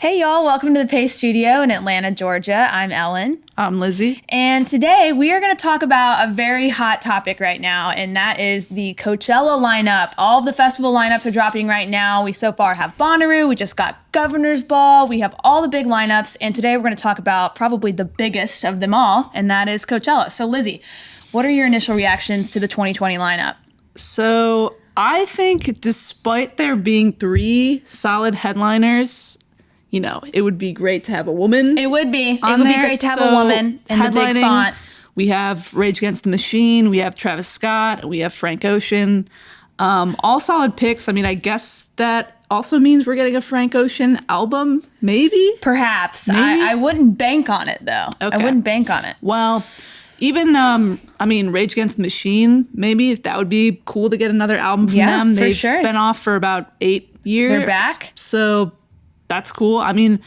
Hey y'all, welcome to the Pace Studio in Atlanta, Georgia. I'm Ellen. I'm Lizzie. And today we are going to talk about a very hot topic right now, and that is the Coachella lineup. All of the festival lineups are dropping right now. We so far have Bonnaroo, we just got Governor's Ball, we have all the big lineups, and today we're going to talk about probably the biggest of them all, and that is Coachella. So Lizzie, what are your initial reactions to the 2020 lineup? So I think despite there being three solid headliners, you know, it would be great to have a woman. It would be. It would be great to have a woman in the big font. We have Rage Against the Machine, we have Travis Scott, we have Frank Ocean. All solid picks. I mean, I guess that also means we're getting a Frank Ocean album, maybe? Perhaps. Maybe? I wouldn't bank on it, though. Okay. I wouldn't bank on it. Well, even, Rage Against the Machine, maybe, if that would be cool to get another album from them. For They've sure. been off for about 8 years. They're back. So that's cool. I mean,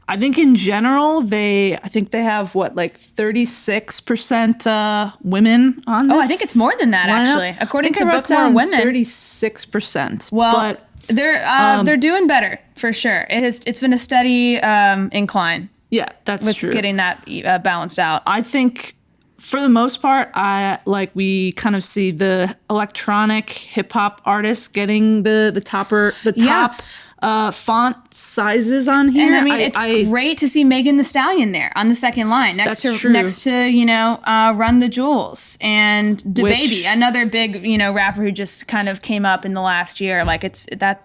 I think in general, they have, 36% women on this. Oh, I think it's more than that, actually. According to Book More Women. 36%. Well, but they're doing better, for sure. It's been a steady incline. Yeah, that's with true. Getting that balanced out. I think for the most part, we kind of see the electronic hip hop artists getting the top font sizes on here. And I mean, it's great to see Megan Thee Stallion there on the second line next to Run the Jewels and DaBaby, another big rapper who just kind of came up in the last year.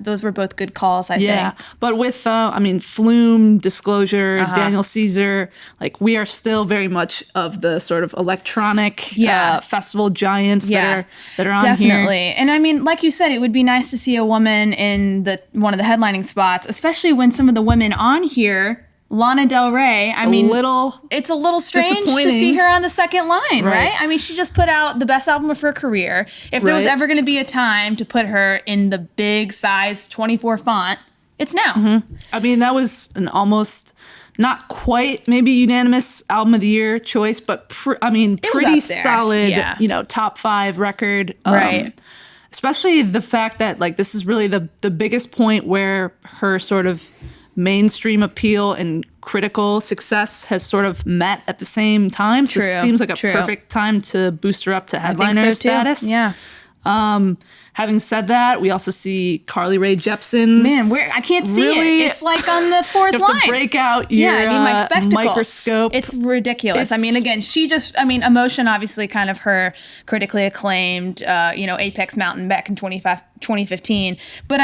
Those were both good calls. I think. But with Flume, Disclosure, Daniel Caesar, we are still very much of the sort of electronic festival giants that are on here. Definitely. And I mean, like you said, it would be nice to see a woman in one of the headlining spots, especially when some of the women on here, Lana Del Rey, it's a little strange to see her on the second line, right? I mean, she just put out the best album of her career. If there was ever going to be a time to put her in the big size 24 font, it's now. Mm-hmm. I mean, that was an almost not quite maybe unanimous album of the year choice, but pretty solid, top 5 record. Right. Especially the fact that this is really the biggest point where her sort of mainstream appeal and critical success has sort of met at the same time. So it seems like a perfect time to boost her up to headliner status. Yeah. Having said that, we also see Carly Rae Jepsen. Man, I can't see it. It's like on the fourth you have line. To break out your I need my spectacles. Microscope. It's ridiculous. Emotion, obviously kind of her critically acclaimed, Apex Mountain back in 2015. But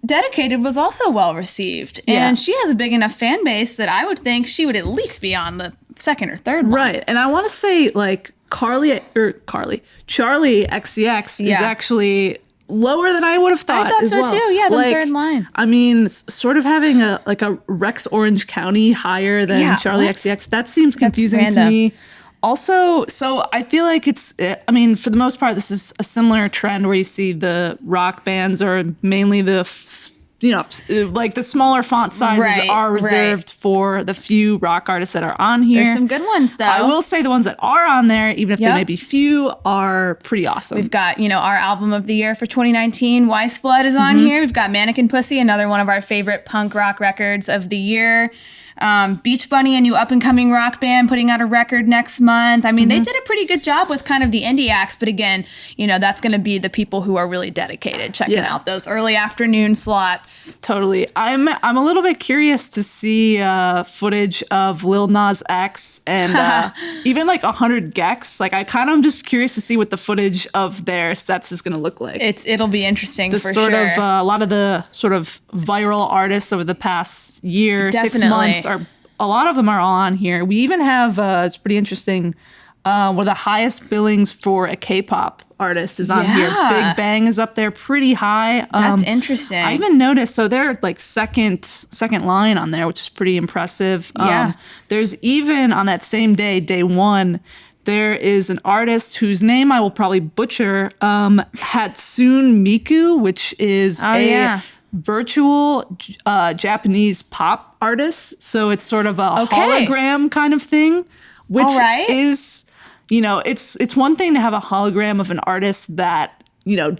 Dedicated was also well received. And she has a big enough fan base that I would think she would at least be on the second or third line. Right. And I want to say Charlie XCX is actually lower than I would have thought. I thought so too. Yeah, the third line. I mean, sort of having a Rex Orange County higher than Charlie XCX, that seems confusing to me. Also, so I feel like for the most part, this is a similar trend where you see the rock bands are mainly the smaller font sizes are reserved for the few rock artists that are on here. There's some good ones, though. I will say the ones that are on there, even if they may be few, are pretty awesome. We've got, our album of the year for 2019, Wise Blood is on here. We've got Mannequin Pussy, another one of our favorite punk rock records of the year. Beach Bunny, a new up-and-coming rock band, putting out a record next month. I mean, they did a pretty good job with kind of the indie acts, but again, that's going to be the people who are really dedicated, checking out those early afternoon slots. Totally. I'm a little bit curious to see footage of Lil Nas X and even 100 Gex. I kind of am just curious to see what the footage of their sets is going to look like. It'll be interesting for sure. A lot of the sort of viral artists over the past year, 6 months, a lot of them are all on here. We even have, it's pretty interesting, one of the highest billings for a K-pop artist is on here. Big Bang is up there pretty high. That's interesting. I even noticed, so they're second line on there, which is pretty impressive. There's even on that same day one, there is an artist whose name I will probably butcher, Hatsune Miku, which is virtual Japanese pop artist. So it's sort of a hologram kind of thing, which is, it's one thing to have a hologram of an artist that,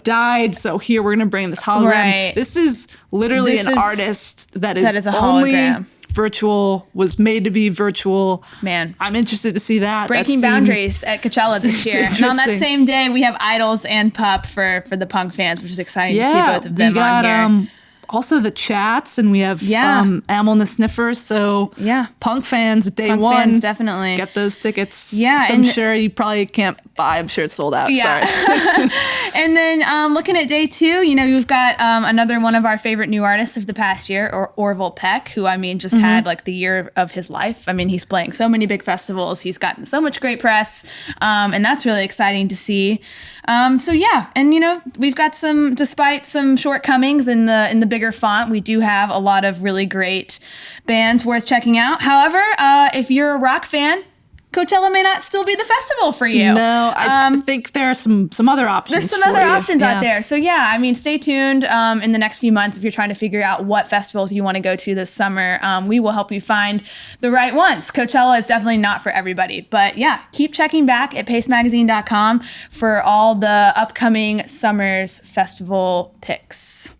died. So here we're going to bring this hologram. This is literally an artist that is a only hologram. virtual, was made to be virtual. Man, I'm interested to see that. Breaking boundaries at Coachella this year. And on that same day, we have Idols and Pup for the punk fans, which is exciting to see both of them on here. Also the chats, and we have Amel and the Sniffers. So punk fans, day one, fans, definitely get those tickets. Yeah, so I'm sure you probably can't buy. I'm sure it's sold out. Yeah. Sorry. And then looking at day two, you've got another one of our favorite new artists of the past year, Orville Peck, who just had like the year of his life. I mean, he's playing so many big festivals. He's gotten so much great press, and that's really exciting to see. So yeah, and we've got despite some shortcomings in the bigger font, we do have a lot of really great bands worth checking out. However, if you're a rock fan, Coachella may not still be the festival for you. No, I think there are some other options. There's some other options out there. So yeah, stay tuned in the next few months if you're trying to figure out what festivals you want to go to this summer. We will help you find the right ones. Coachella is definitely not for everybody. But yeah, keep checking back at pacemagazine.com for all the upcoming summer's festival picks.